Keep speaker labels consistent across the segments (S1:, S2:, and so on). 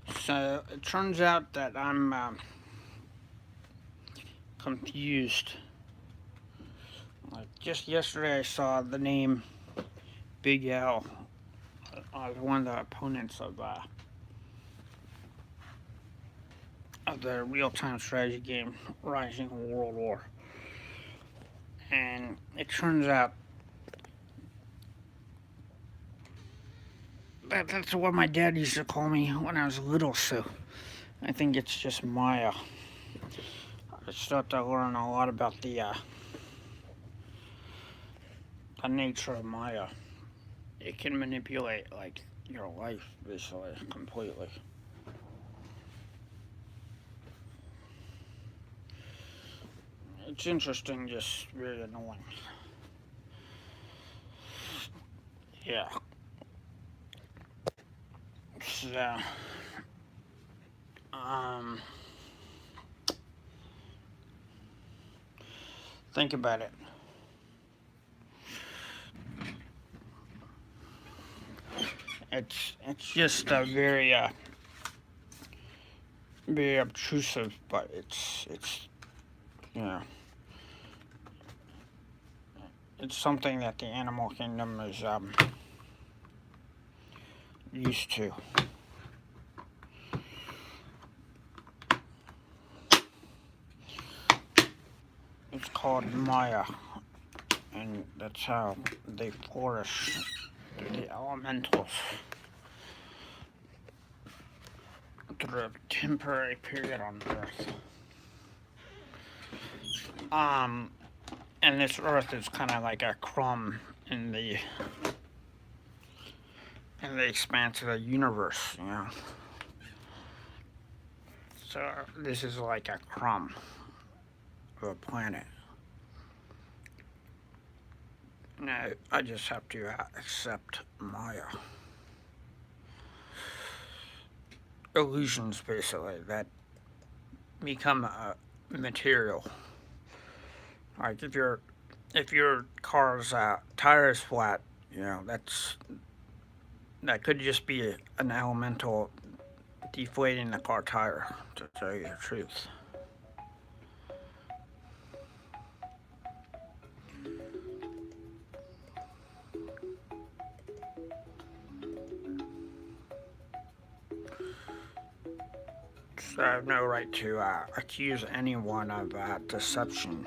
S1: So it turns out that I'm confused. Like just yesterday, I saw the name Big L as one of the opponents of the real-time strategy game Rising World War, and it turns out that's what my dad used to call me when I was little. So I think it's just Maya. I start to learn a lot about the nature of Maya. It can manipulate like your life basically completely. It's interesting, just really annoying. Yeah. So, think about it. It's just a very obtrusive, but it's you know it's something that the animal kingdom is used to. It's called Maya, and that's how they flourish, the elementals, through a temporary period on Earth. And this Earth is kind of like a crumb in the expanse of the universe, you know. So this is like a crumb of a planet. Now I just have to accept Maya. Illusions, basically, that become material. Like if your car's tires flat, you know, that could just be an elemental deflating the car tire, to tell you the truth. So I have no right to accuse anyone of deception.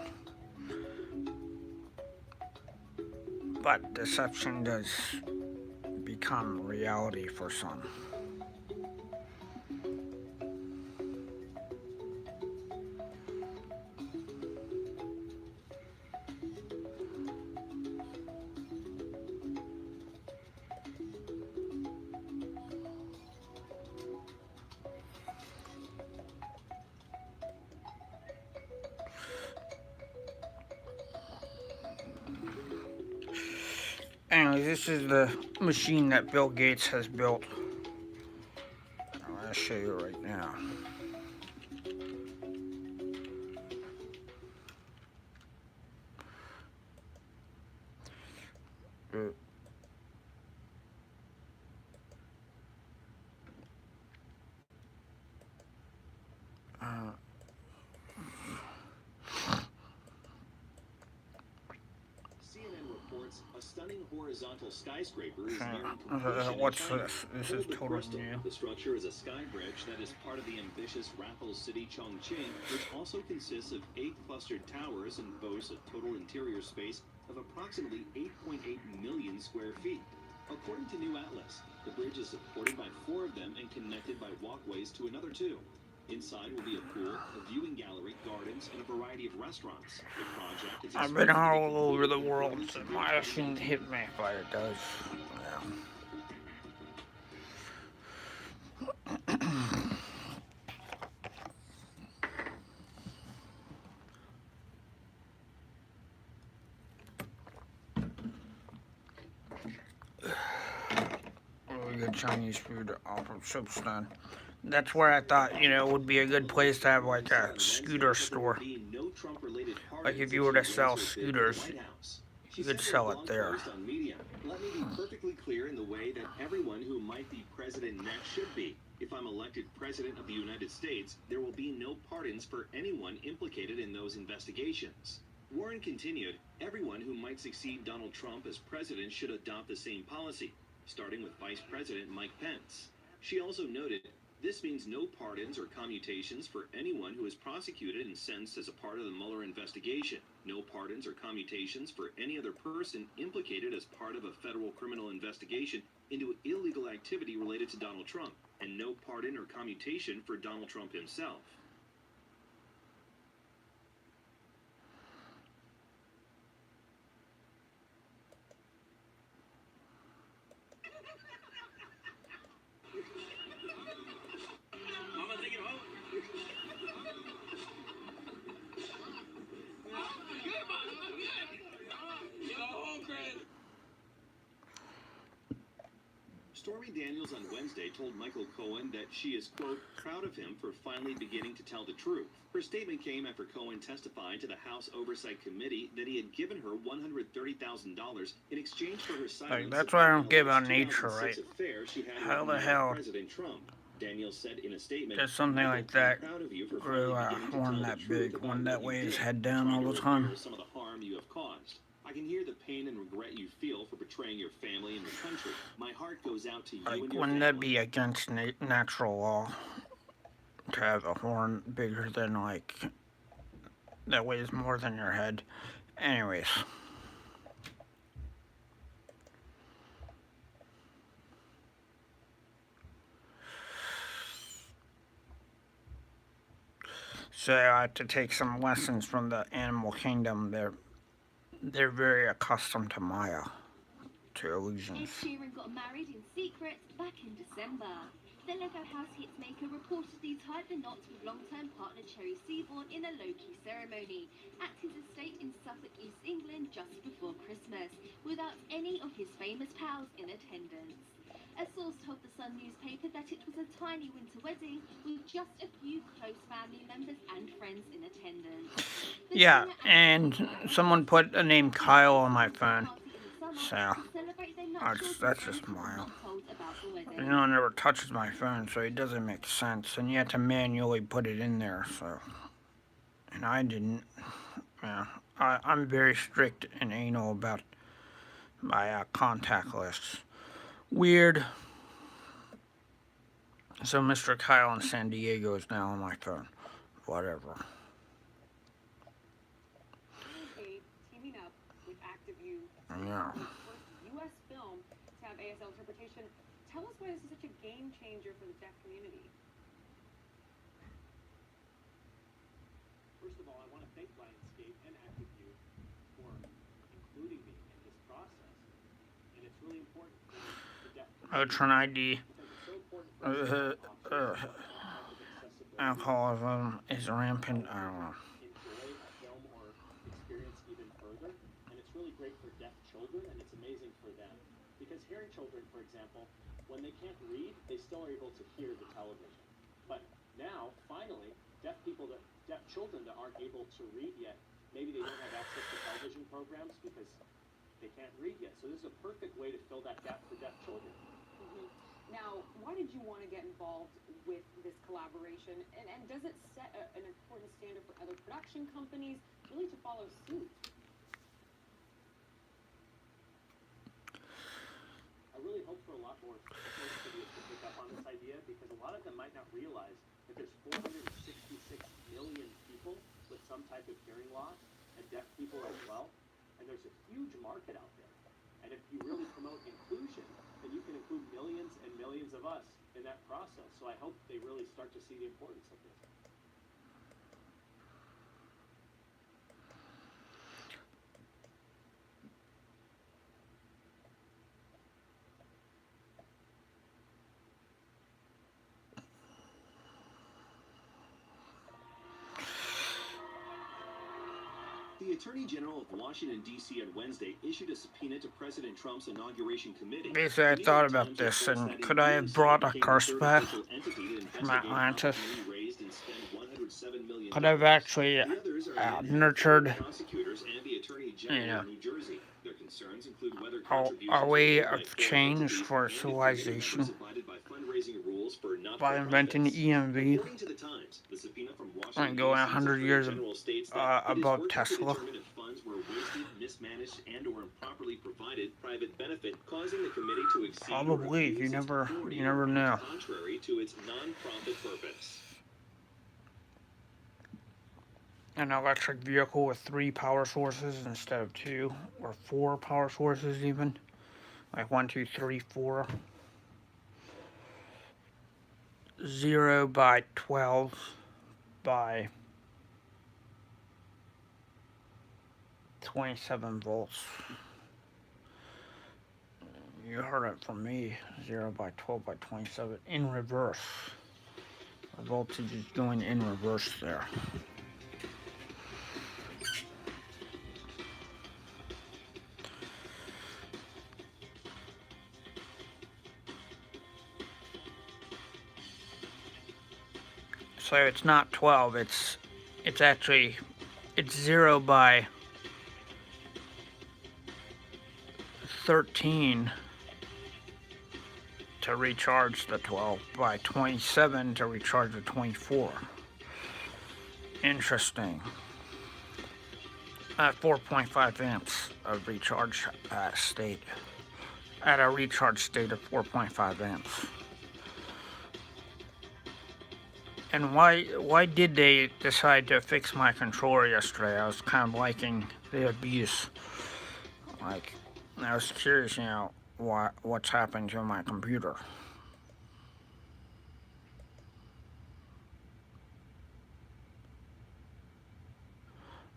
S1: But deception does become reality for some. Anyway, this is the machine that Bill Gates has built. I'm going to show you right now.
S2: A stunning horizontal skyscraper is nearing completion
S1: What's
S2: in China.
S1: this? This is
S2: Called the
S1: totally
S2: Crystal,
S1: new.
S2: the structure is a sky bridge that is part of the ambitious Raffles City Chongqing, which also consists of 8 clustered towers and boasts a total interior space of approximately 8.8 million square feet. According to New Atlas, the bridge is supported by 4 of them and connected by walkways to another 2. Inside will be a pool, a viewing gallery, gardens, and a variety of restaurants. The project is
S1: I've been all over the world, so Maya shouldn't hit me, but it does. Really good Chinese food off of Soapstone. That's where I thought, you know, it would be a good place to have like a scooter store. Like if you were to sell scooters, you could sell it there.
S2: Let me be perfectly clear in the way that everyone who might be president next should be. If I'm elected President of the United States, there will be no pardons for anyone implicated in those investigations. Warren continued, everyone who might succeed Donald Trump as president should adopt the same policy, starting with Vice President Mike Pence. She also noted, this means no pardons or commutations for anyone who is prosecuted and sentenced as a part of the Mueller investigation. No pardons or commutations for any other person implicated as part of a federal criminal investigation into illegal activity related to Donald Trump. And no pardon or commutation for Donald Trump himself. Stormy Daniels on Wednesday told Michael Cohen that she is, quote, proud of him for finally beginning to tell the truth. Her statement came after Cohen testified to the House Oversight Committee that he had given her $130,000 in exchange for her silence.
S1: Like, that's what I don't give on nature, right? How the hell
S2: President Trump. Daniels said in a statement,
S1: does something like that grew a horn that big, one that weighs his head down all the time?
S2: Some of the harm you have caused. I can hear the pain and regret you feel for betraying your family and your country. My heart goes out to you and your family.
S1: Wouldn't that be against natural law to have a horn bigger than, like, that weighs more than your head? Anyways. So I had to take some lessons from the animal kingdom. They're very accustomed to Maya, to illusions.
S3: Ed Sheeran got married in secret back in December. The Lego house hitmaker reportedly tied the knot with long-term partner Cherry Seaborn in a low-key ceremony at his estate in Suffolk, East England just before Christmas, without any of his famous pals in attendance. A source told the Sun newspaper that it was a tiny winter wedding with just a few close family members and friends in attendance.
S1: Yeah, and someone put the name Kyle on my phone, so that's just Mile. You know, it never touches my phone, so it doesn't make sense, and you have to manually put it in there, so, and I didn't. Yeah, I'm very strict and anal about my contact lists. Weird. So Mr. Kyle in San Diego is now on my phone. Whatever.
S4: Teaming up with ActiveView.
S1: Yeah.
S4: First U.S. film to have ASL interpretation. Tell us why this is such a game changer for the deaf community.
S5: First of all, I want to thank Lionsgate and ActiveView for including me in this process. And it's really important for the deaf
S1: Ultron ID. Alcoholism is rampant. I don't know.
S5: enjoy a film or experience even further. And it's really great for deaf children, and it's amazing for them. Because hearing children, for example, when they can't read, they still are able to hear the television. But now, finally, deaf children that aren't able to read yet, maybe they don't have access to television programs because they can't read yet. So this is a perfect way to fill that gap for deaf children.
S4: Now, why did you want to get involved with this collaboration? And does it set an important standard for other production companies really to follow suit?
S5: I really hope for a lot more studios to pick up on this idea because a lot of them might not realize that there's 466 million people with some type of hearing loss and deaf people as well. And there's a huge market out there. And if you really promote inclusion, then you can include millions and millions of us in that process. So I hope they really start to see the importance of this.
S2: The Attorney General of Washington, D.C. on Wednesday issued a subpoena to President Trump's inauguration committee.
S1: Basically, I thought about this, and could I have brought a curse back from Atlantis? Could I have actually nurtured, a way of change for civilization? by inventing the EMV.
S2: According to the Times, the subpoena from Washington
S1: And going 100 years
S2: General states that it is
S1: above
S2: working
S1: Tesla.
S2: to determine if funds were wasted, mismanaged, and/or improperly provided private benefit, causing the committee to exceed
S1: Probably. You never know.
S2: contrary to its non-profit purpose.
S1: An electric vehicle with 3 power sources instead of 2 or 4 power sources, even like 1, 2, 3, 4. 0 by 12 by 27 volts. You heard it from me. 0 by 12 by 27 in reverse. The voltage is going in reverse there. So it's not 12, it's actually, it's 0 by 13 to recharge the 12, by 27 to recharge the 24. Interesting. 4.5 amps of recharge state. At a recharge state of 4.5 amps. And why did they decide to fix my controller yesterday? I was kind of liking the abuse. Like, I was curious, what's happened to my computer.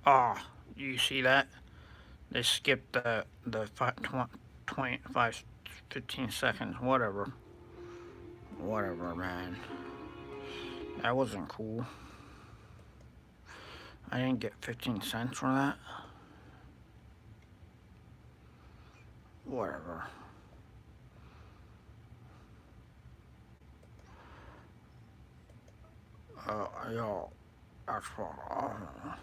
S1: Ah, you see that? They skipped the 15 seconds, whatever. Whatever, man. That wasn't cool. I didn't get 15 cents for that. Whatever. Yo, that's what I don't know.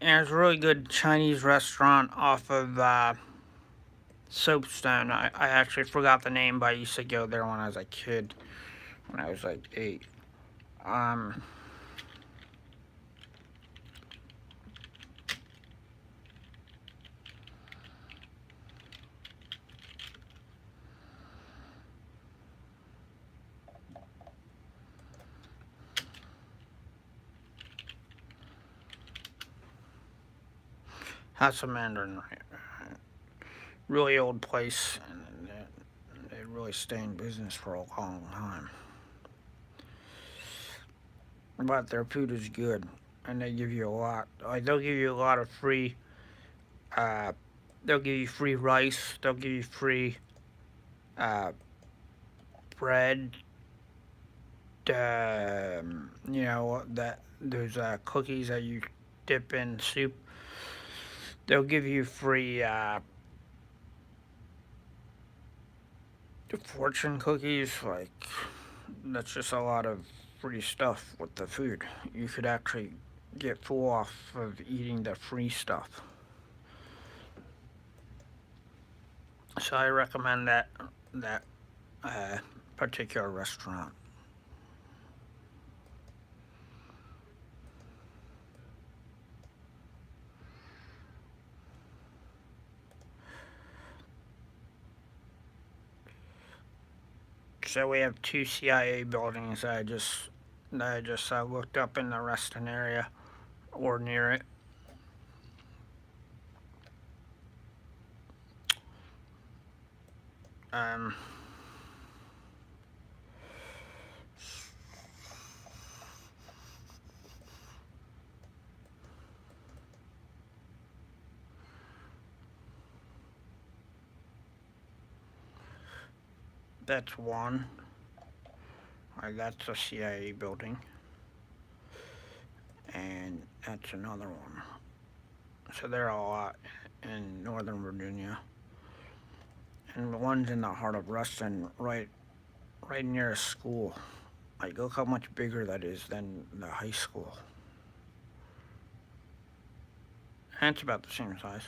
S1: And it's a really good Chinese restaurant off of Soapstone. I actually forgot the name, but I used to go there when I was a kid, when I was like 8. House of Mandarin, really old place, and they really stay in business for a long time. But their food is good, and they give you a lot. Like, they'll give you a lot of free. They'll give you free rice. They'll give you free bread. That those cookies that you dip in soup. They'll give you free fortune cookies. Like, that's just a lot of free stuff with the food. You could actually get full off of eating the free stuff. So I recommend that particular restaurant. So we have 2 CIA buildings that I just looked up in the Reston area or near it. That's one. That's a CIA building. And That's another one. So they're all out in Northern Virginia. And the one's in the heart of Ruston, right near a school. Like, look how much bigger that is than the high school. And it's about the same size.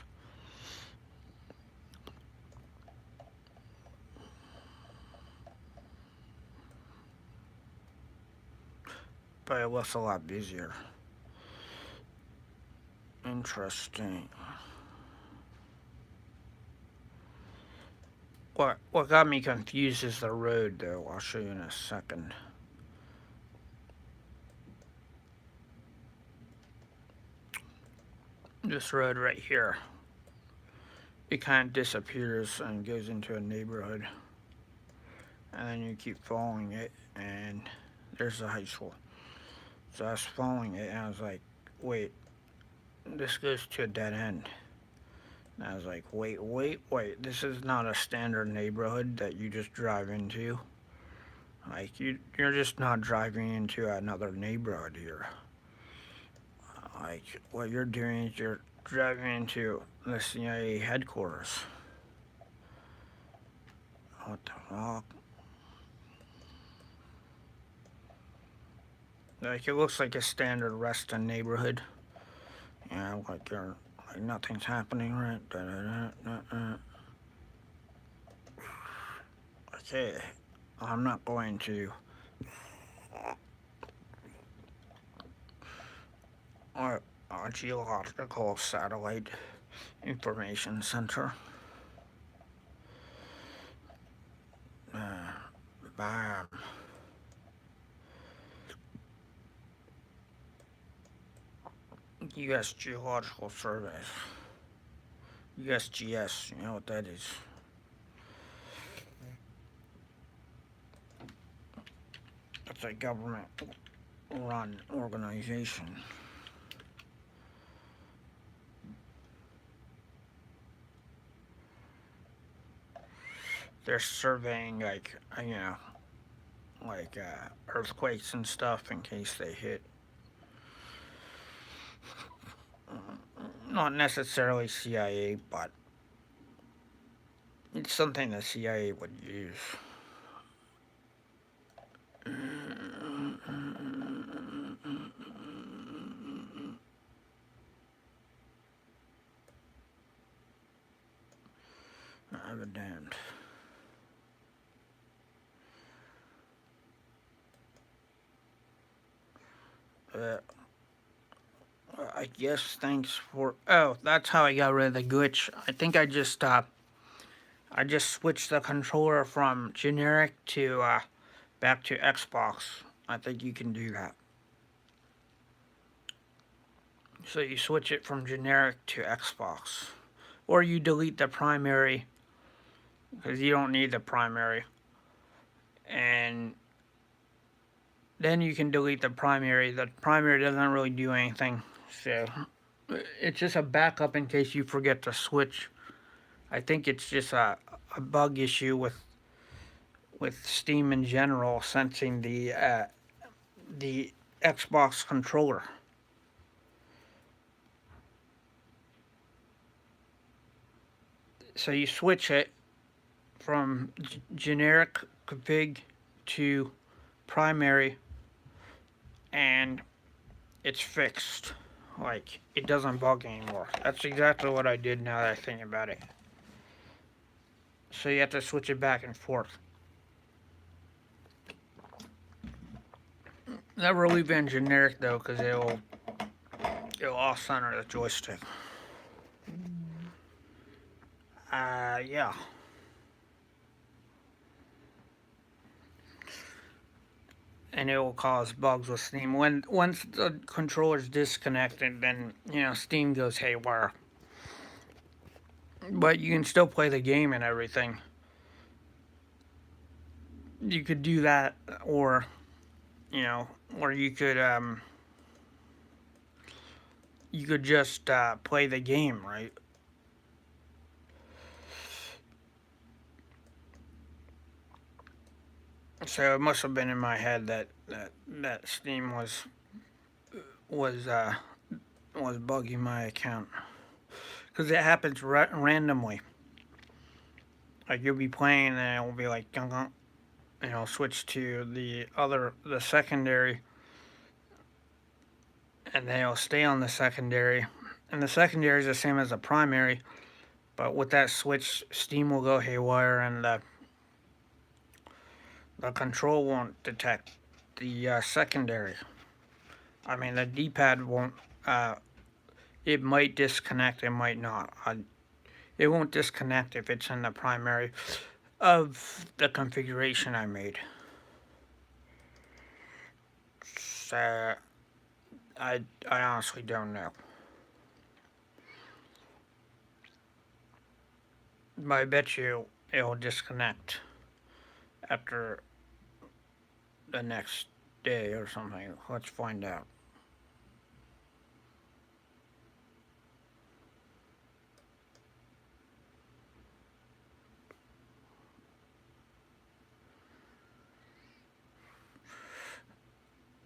S1: But it looks a lot busier. Interesting. What got me confused is the road, though. I'll show you in a second. This road right here. It kind of disappears and goes into a neighborhood. And then you keep following it, and there's the high school. So I was following it, and I was like, wait, this goes to a dead end. And I was like, wait, this is not a standard neighborhood that you just drive into. Like, you're just not driving into another neighborhood here. Like, what you're doing is you're driving into the CIA headquarters. What the fuck? Like, it looks like a standard Reston neighborhood. Yeah, like you're like nothing's happening, right? Okay, I'm not going to. Our geological satellite information center. Bam. U.S. Geological Surveys. USGS, you know what that is. It's a government-run organization. They're surveying, like, earthquakes and stuff in case they hit. Not necessarily CIA, but it's something the CIA would use. I'll be damned. I guess thanks for. Oh, that's how I got rid of the glitch. I think I just switched the controller from generic to back to Xbox. I think you can do that. So you switch it from generic to Xbox, or you delete the primary because you don't need the primary, and then you can delete the primary. The primary doesn't really do anything, so it's just a backup in case you forget to switch. I think it's just a bug issue with Steam in general sensing the Xbox controller. So you switch it from generic config to primary, and it's fixed. Like, it doesn't bug anymore. That's exactly what I did now that I think about it. So you have to switch it back and forth. Never leave it in generic though, because it'll off-center the joystick. Yeah. And it will cause bugs with Steam. Once the controller's disconnected, then Steam goes haywire. But you can still play the game and everything. You could do that, or you could just play the game, right? So it must have been in my head that Steam was was bugging my account. Because it happens randomly. Like you'll be playing and it'll be like, gung, gung, and it'll switch to the secondary, and then it'll stay on the secondary. And the secondary is the same as the primary, but with that switch, Steam will go haywire and the control won't detect the secondary. I mean, the D-pad won't. It might disconnect, it might not. It won't disconnect if it's in the primary of the configuration I made. So, I honestly don't know. But I bet you it'll disconnect after the next day or something. Let's find out.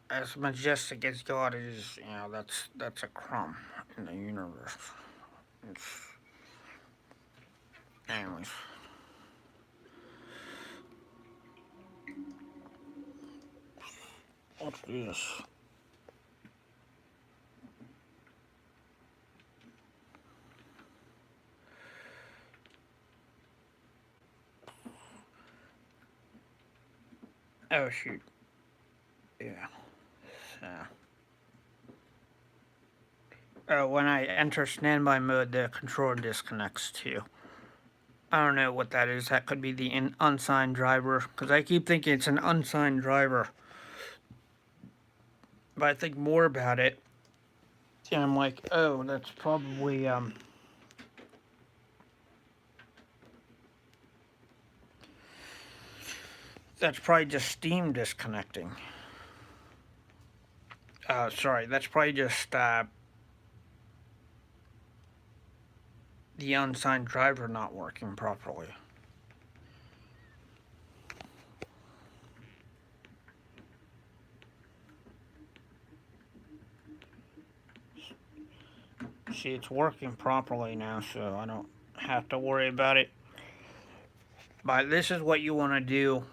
S1: As majestic as God is, that's a crumb in the universe. Anyways. What's this? Oh shoot. Yeah. When I enter standby mode, the controller disconnects too. I don't know what that is. That could be the unsigned driver, because I keep thinking it's an unsigned driver. But I think more about it, and I'm like, oh, that's probably just Steam disconnecting. Sorry, that's probably just the unsigned driver not working properly. See, it's working properly now, so I don't have to worry about it. But this is what you want to do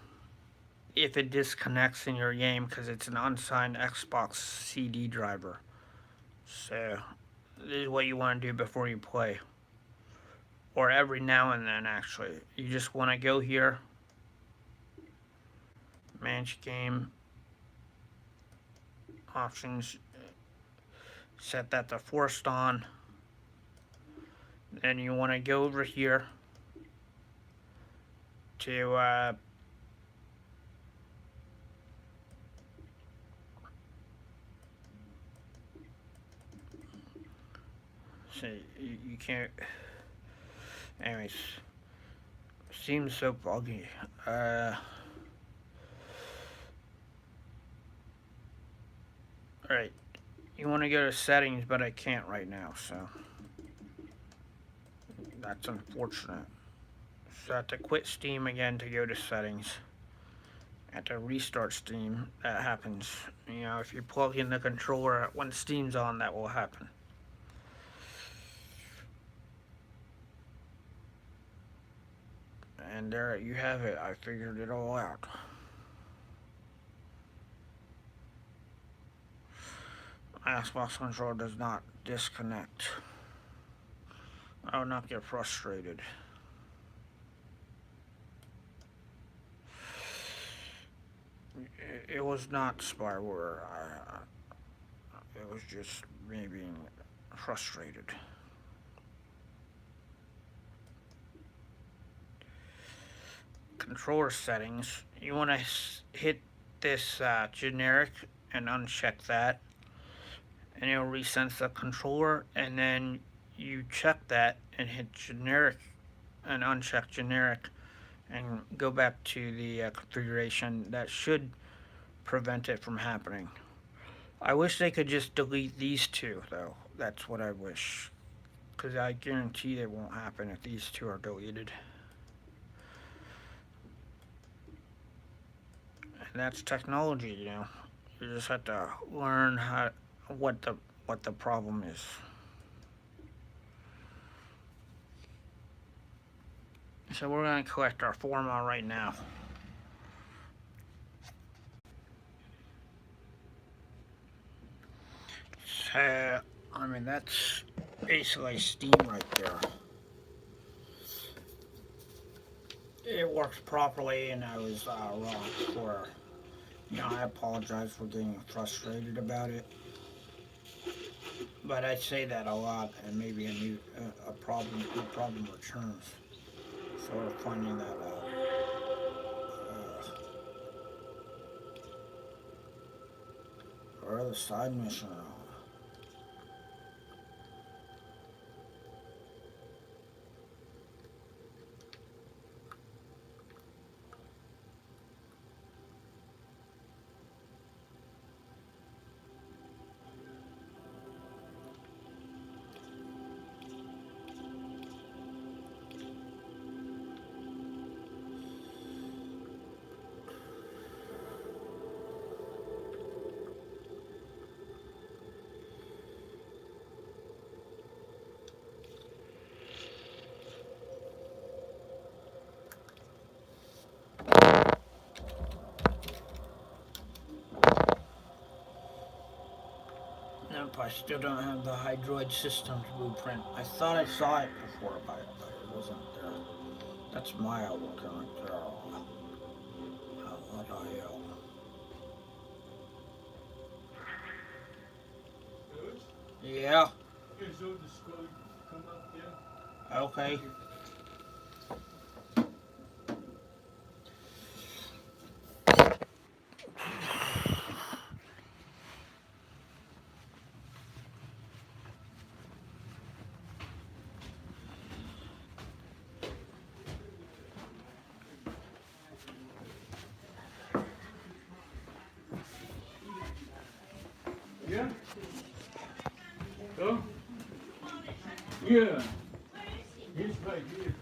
S1: if it disconnects in your game, because it's an unsigned Xbox CD driver. So this is what you want to do before you play, or every now and then. Actually, you just want to go here, manage game options, set that to forced on. Then you want to go over here to see, you can't. Anyways, seems so buggy. Alright, you want to go to settings, but I can't right now, so that's unfortunate. So I have to quit Steam again to go to settings. I have to restart Steam. That happens. If you plug in the controller when Steam's on, that will happen. And there you have it. I figured it all out. Xbox controller does not disconnect. I will not get frustrated. It was not spyware. It was just me being frustrated. Controller settings. You want to hit this generic and uncheck that, and it'll resense the controller. And then you check that and hit generic and uncheck generic, and go back to the configuration. That should prevent it from happening. I wish they could just delete these two, though. That's what I wish, because I guarantee it won't happen if these two are deleted. And that's technology, You just have to learn what what the problem is. So we're going to collect our formula right now. So, I mean, that's basically steam right there. It works properly, and I was wrong for, I apologize for getting frustrated about it. But I say that a lot, and maybe a problem returns. So we're finding that out. Where are the side mission? Nope, I still don't have the Hydroid Systems blueprint. I thought I saw it before, but it wasn't there. That's my outlook on it there. Outlook.io. Yeah. Okay.
S6: Yeah? Go? Yeah. He's right here.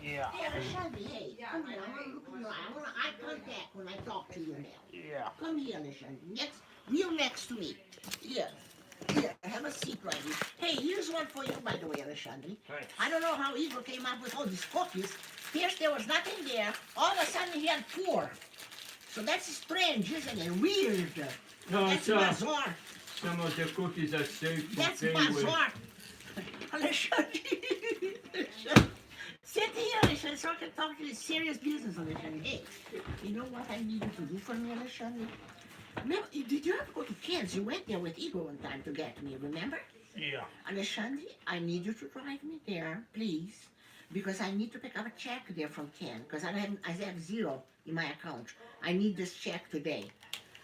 S1: Yeah.
S7: Yeah, Shelby, hey, come here. I want to look in your eye. I want eye contact when I talk to you now.
S1: Yeah.
S7: Come here, Shelby. Real next to me. Here. Here, have a seat right here. Hey, here's one for you, by the way, Shelby.
S1: Thanks.
S7: I don't know how Igor came up with all these cookies. First there was nothing there. All of a sudden he had 4. So that's strange, isn't it? Weird.
S6: No,
S7: That's
S6: sir.
S7: bizarre.
S6: Some of the cookies are safe to
S7: That's
S6: play with.
S7: bizarre. Sit here, Alexandre, so I can talk to you serious business, Alexandre. Hey, you know what I need you to do for me, Alexandre? Remember, did you ever go to Kansas? You went there with Igor one time to get me, remember?
S1: Yeah.
S7: Alexandre, I need you to drive me there, please. Because I need to pick up a check there from Ken. Because I have 0 in my account. I need this check today.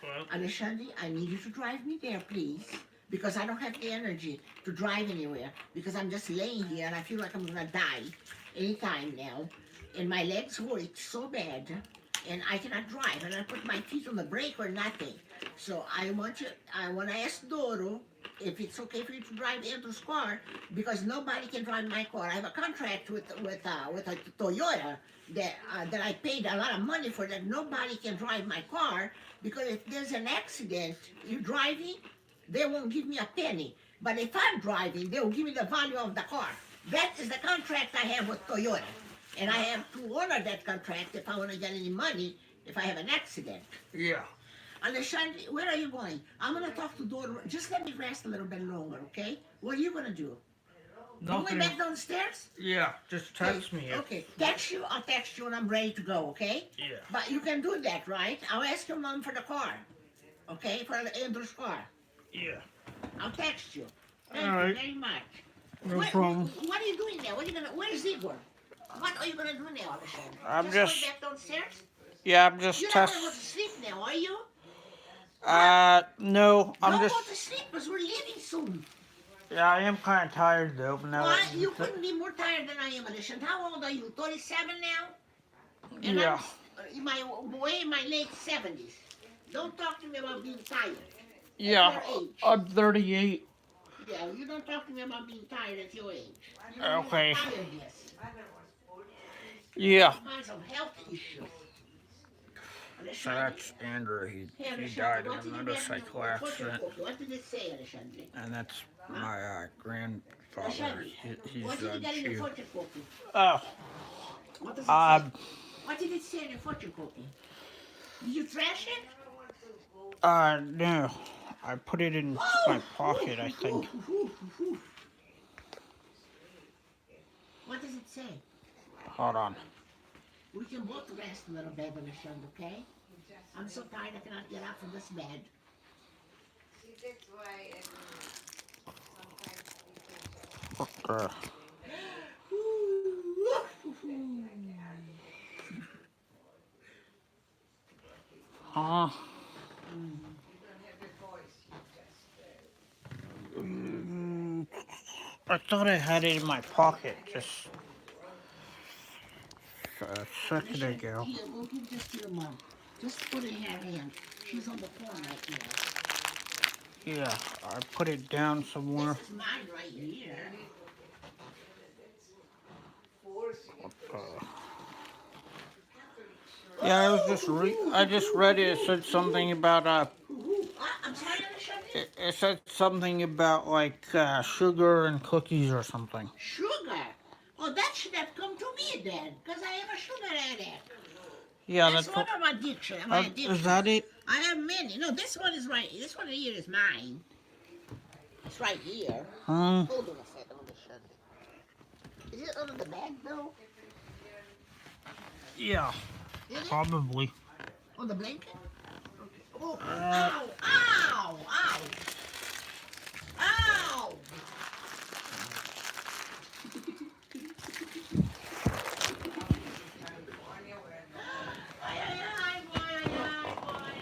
S1: Well,
S7: Alexandre, I need you to drive me there, please. Because I don't have the energy to drive anywhere. Because I'm just laying here and I feel like I'm gonna die anytime now. And my legs hurt so bad. And I cannot drive. And I put my feet on the brake or nothing. So I want to ask Doro if it's okay for you to drive Andrew's car. Because nobody can drive my car. I have a contract with a Toyota that I paid a lot of money for, that nobody can drive my car. Because if there's an accident, you're driving, they won't give me a penny. But if I'm driving, they will give me the value of the car. That is the contract I have with Toyota. And I have to honor that contract if I want to get any money if I have an accident.
S1: yeah.
S7: Alexandre, where are you going? I'm going to talk to Dora. Just let me rest a little bit longer, okay? What are you going to do? Going
S1: Nothing.
S7: back downstairs?
S1: Yeah, just text me.
S7: Okay, text you. I'll text you when I'm ready to go, okay?
S1: Yeah.
S7: But you can do that, right? I'll ask your mom for the car, okay? For Andrew's car.
S1: Yeah.
S7: I'll text you. Thank
S1: All
S7: you
S1: right.
S7: very much.
S1: No problem.
S7: What are you doing there? Where's Igor? What are you gonna do now, Alexandre?
S1: I'm
S7: going
S1: just-
S7: back downstairs?
S1: Yeah, I'm just
S7: You're not gonna go to
S1: testing.
S7: sleep now, are you?
S1: No, I'm
S7: Don't
S1: just.
S7: go to sleep because we're leaving soon.
S1: Yeah, I am kind of tired though. Now.
S7: Well, you couldn't be more tired than I am, Alexandre. How old are you? 37 now? And
S1: Yeah.
S7: I'm way in my late 70s. Don't talk to me about being tired.
S1: Yeah,
S7: At your age.
S1: I'm 38.
S7: Yeah, you don't talk to me about being tired at your age. You
S1: Okay.
S7: Tiredness.
S1: Yeah.
S7: Find some health issues.
S1: So that's Andrew. He
S7: Alexander,
S1: died in
S7: what
S1: a
S7: did you get
S1: motorcycle
S7: for fortune
S1: accident.
S7: cookie? What did it say, Alexander?
S1: And that's my grandfather.
S7: Alexander,
S1: He's
S7: what did you get in your
S1: Jew.
S7: fortune cookie?
S1: Oh,
S7: What does it say? What did it say in your fortune cookie? Did you trash it?
S1: No. I put it in my pocket, I think.
S7: What does it say?
S1: Hold on.
S7: We can both rest a little bit, Alexander, okay? I'm so tired I cannot get up from this bed.
S8: That's why sometimes
S1: Okay. Huh? I thought I had it in my pocket just a second ago.
S7: Here, go give this to your mom. Just put it in her hand. She's on the phone right now.
S1: Yeah, I put it down somewhere.
S7: This is mine right here.
S1: Okay. Yeah, I just read it. It said something about
S7: I'm sorry, Alexander?
S1: it said something about like sugar and cookies or something.
S7: Sugar? Oh, that should have come to me then, because I have a sugar addict.
S1: Yeah,
S7: That's
S1: that's
S7: one
S1: what.
S7: of my addiction. My addiction.
S1: Is that it?
S7: I have many. No, this one is right. This one here is mine. It's right here.
S1: Huh?
S7: Hold on a second, Alexander. Is it under the bag though?
S1: Yeah,
S7: Is it?
S1: probably.
S7: On the blanket? Okay. Oh, ow, ow, ow. Ow! Ay, ay, ay, boy, ay, ay, boy,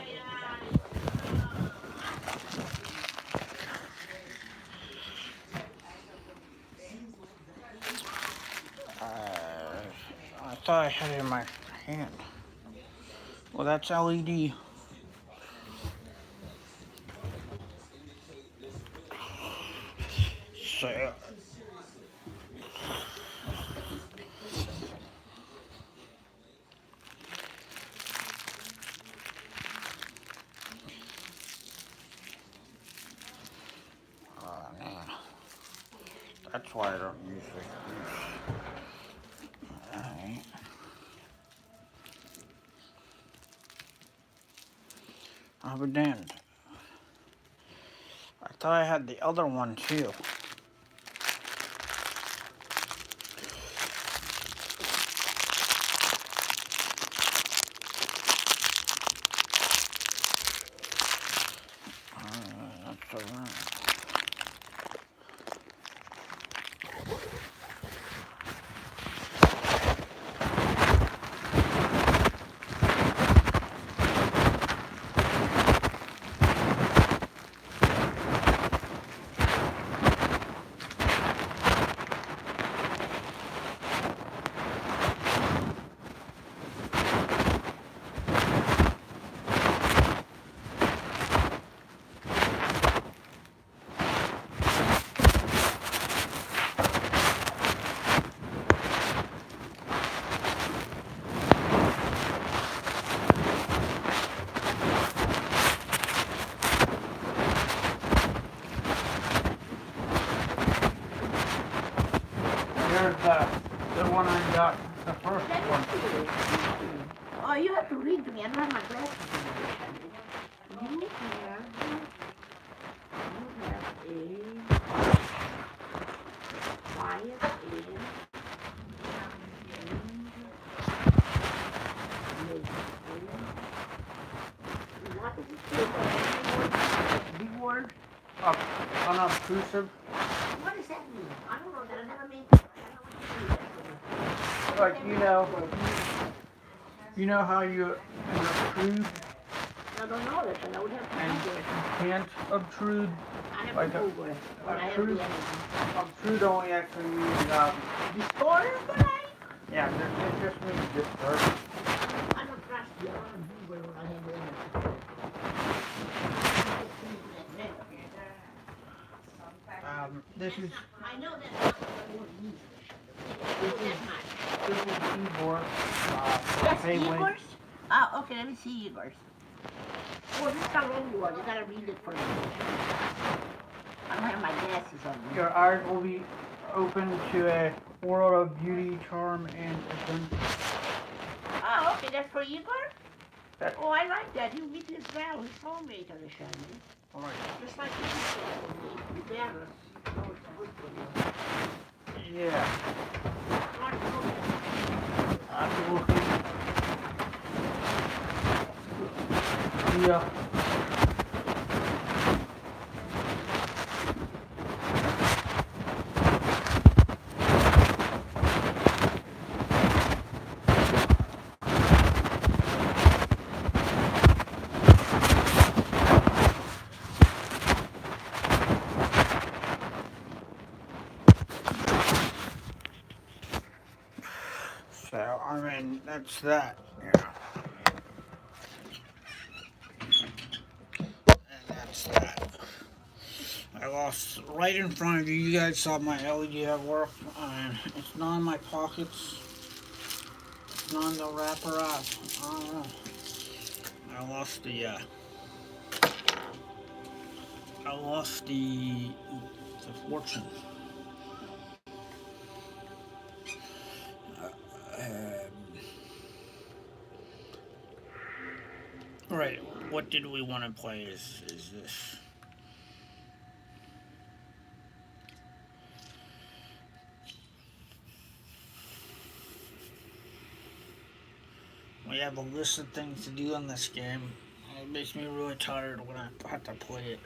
S7: ay,
S1: I thought I had it in my hand. Well, that's LED. So. That's why I don't usually use. Alright. Oh, but then I thought I had the other one too. That's alright. Here's the one I got, the first one.
S7: Oh, you have to read to me. I don't have my glasses on. You have a quiet what is it? Big word?
S1: Unobtrusive.
S7: What does that mean? I don't know that. I never made.
S1: Like, you know how you intrude
S7: I don't know that, and I would have to
S1: and
S7: Google it.
S1: can't obtrude.
S7: I have
S1: Like
S7: to Google it. But I have
S1: obtrude,
S7: the energy.
S1: obtrude only actually means,
S7: Disorder, but I
S1: it just means disturb.
S7: don't trust you. I don't Google when I have the energy.
S1: This is
S7: I know that much, but I won't use it. I know that much.
S1: this is keyboard.
S7: That's
S1: Hey,
S7: keyboards? Ah, okay, let me see yours. Oh, this is the wrong one. You gotta read it for me. I don't have my glasses on me.
S1: Your eyes will be open to a world of beauty, charm, and adventure.
S7: Oh, okay, that's for Igor?
S1: That-
S7: Oh, I like that. You meet his value, his soulmate on the channel.
S1: All right.
S7: Just like you said, you better. No, it's good for you.
S1: Yeah.
S7: Not good.
S1: Absolutely. Yeah. So, I mean, that's that. Yeah. And that's that. I lost right in front of you. You guys saw my LED at work. It's not in my pockets. It's not in the wrapper up. I don't know. I lost the fortune. Right. What did we want to play? Is this? We have a list of things to do in this game. It makes me really tired when I have to play it.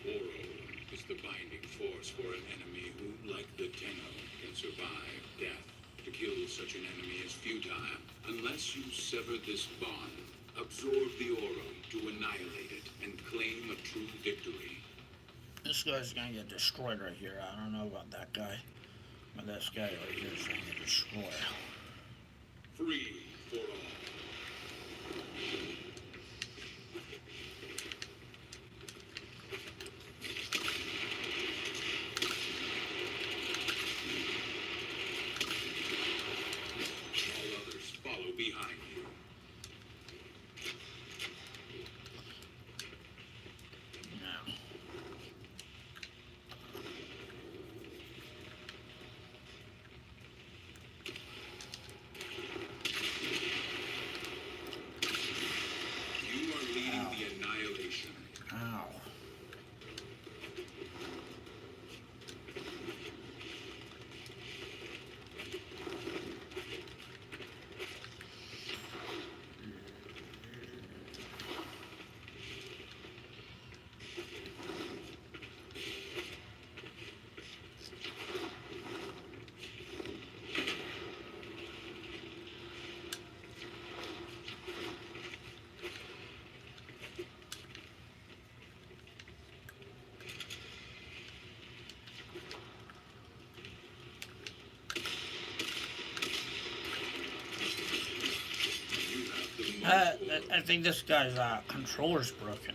S9: Oro is the binding force for an enemy who, like the Tenno, can survive death. To kill such an enemy is futile unless you sever this bond, absorb the Oro to annihilate it, and claim a true victory.
S1: This guy's gonna get destroyed right here. I don't know about that guy, but this guy right here is gonna get destroyed.
S9: Free for all. All others follow behind you.
S1: Now,
S9: You are leading the annihilation.
S1: ow. I think this guy's controller's broken.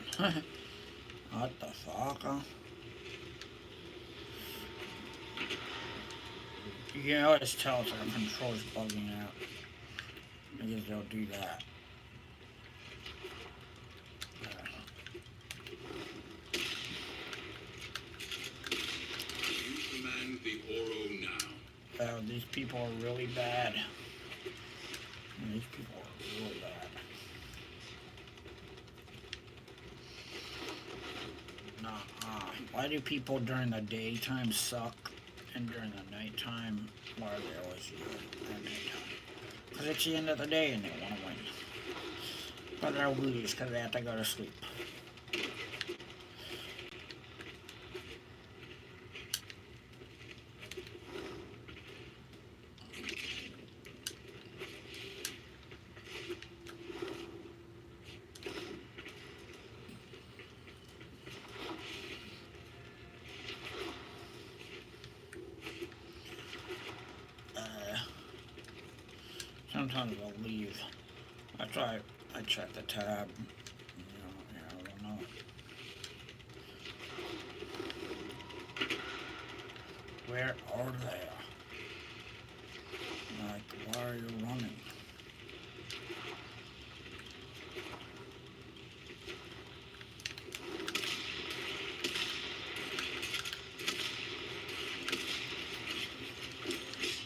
S1: What the fuck, huh? You can always tell if their controller's bugging out. Because they'll do that.
S9: You command the Oro now.
S1: These people are really bad. These people are really bad. Why do people during the daytime suck and during the nighttime, why are they always good at nighttime? Because it's the end of the day and they want to win. But they'll lose because they have to go to sleep. Sometimes I'll leave. I check the tab. I don't know. Where are they? Like, why are you running?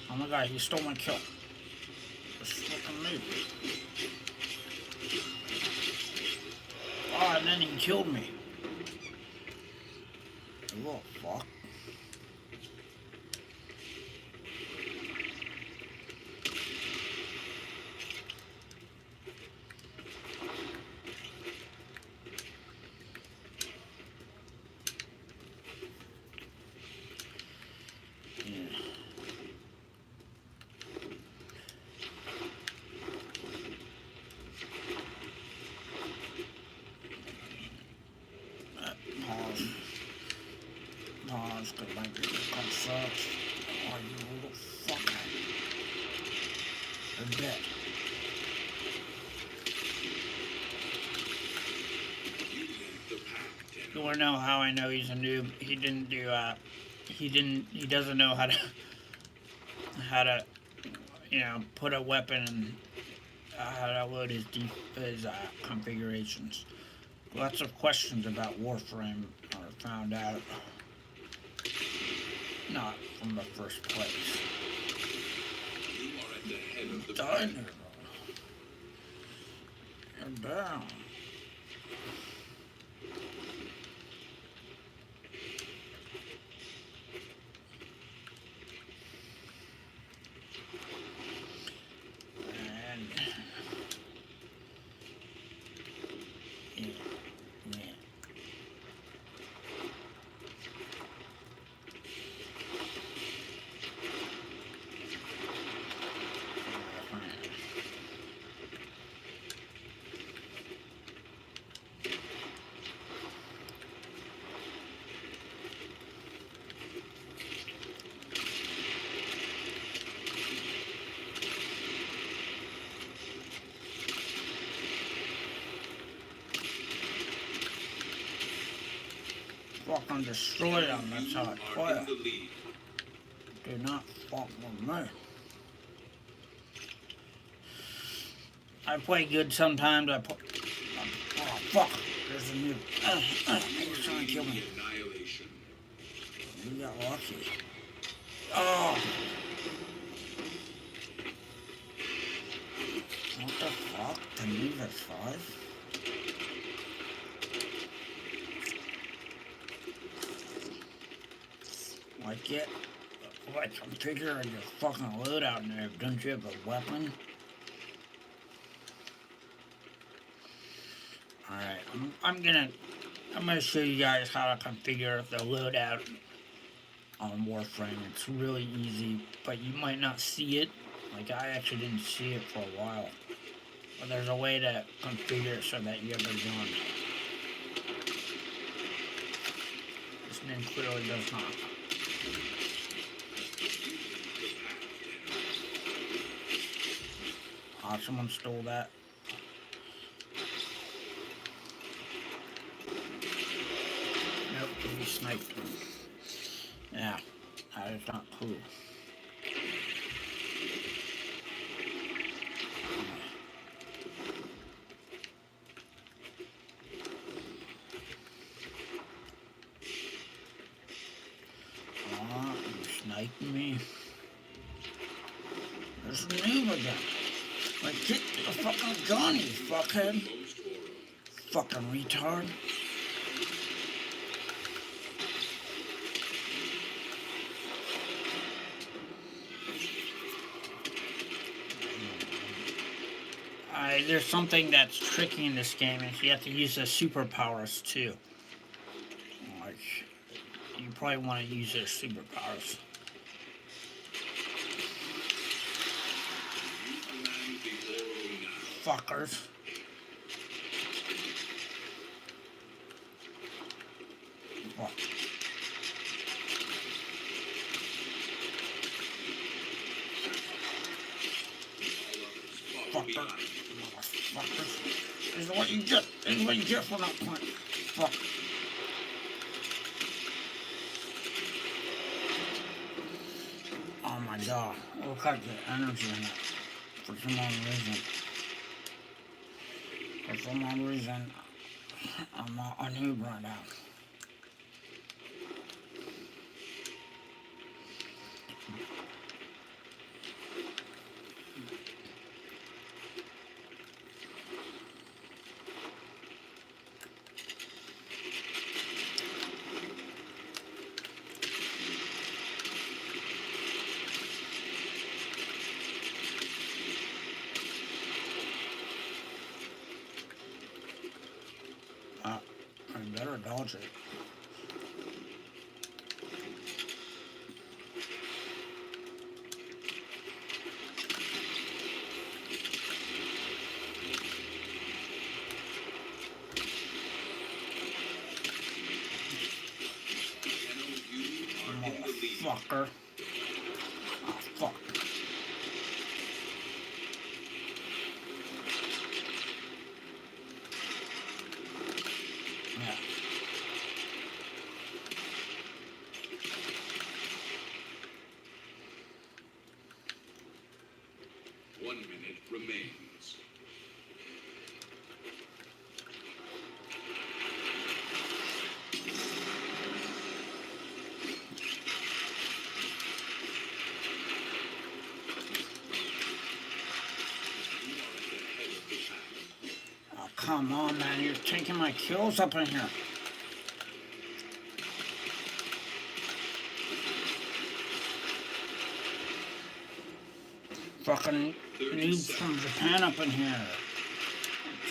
S1: Oh my god, he stole my kill. Just fucking me. Oh, and then he killed me. You little fuck. Pause, because my video comes sucks. Oh, you little fucker. You're dead. You wanna know how I know he's a noob? He didn't do, he doesn't know how to, you know, put a weapon and how to load his configurations. Lots of questions about Warframe are found out not from the first place.
S9: You are at the head of the
S1: Done. You're down. And yeah. Fucking destroy them, that's how I play it. Do not fuck with me. I play good sometimes, oh fuck, there's a new, he's trying to kill me. You got lucky. Oh! What the fuck? The move at 5? Like configure your fucking loadout there. Don't you have a weapon? Alright, I'm gonna show you guys how to configure the loadout on Warframe. It's really easy, but you might not see it. Like, I actually didn't see it for a while. But there's a way to configure it so that you have a gun. This name clearly does not. Oh, someone stole that. Nope, he sniped me. Yeah, that is not cool. Oh, you sniping me. There's a noob again. Like, get the fucking gun, you fuckhead. Fucking retard. There's something that's tricky in this game, is you have to use the superpowers too. Like, you probably want to use their superpowers. Fuckers. What? Fucker. Motherfuckers. This is what you get. This is what you get for not playing. Fuck. duh. Look at the energy in it. For some odd reason. For some odd reason, I'm not a noob right now. I better dodge it. Motherfucker. Oh, fuck. Yeah.
S9: One minute remains.
S1: Oh, come on, man. You're taking my kills up in here. Fucking noobs from Japan up in here.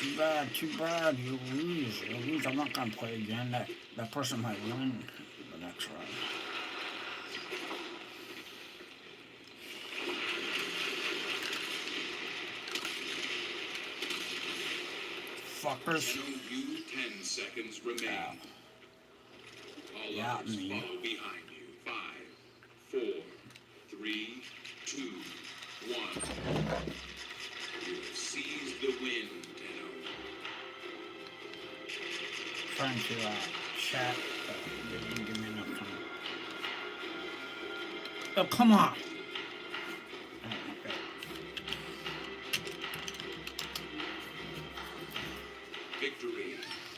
S1: Too bad, too bad. You lose. You lose. I'm not gonna play again. That person might win the next round. Fuckers.
S9: You 10 seconds remain. All
S1: Yeah,
S9: others
S1: me.
S9: follow behind you. 5, 4, 3, 2, 1. You have seized the wind, Tenno.
S1: Trying to chat, but they didn't give me enough time. Oh, come on! Oh, okay.
S9: Victory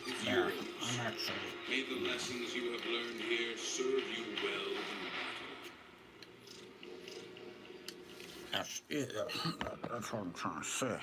S9: is
S1: Yeah,
S9: yours.
S1: I'm actually.
S9: May the lessons you have learned here serve you well in battle.
S1: That's it. That's what I'm trying to say.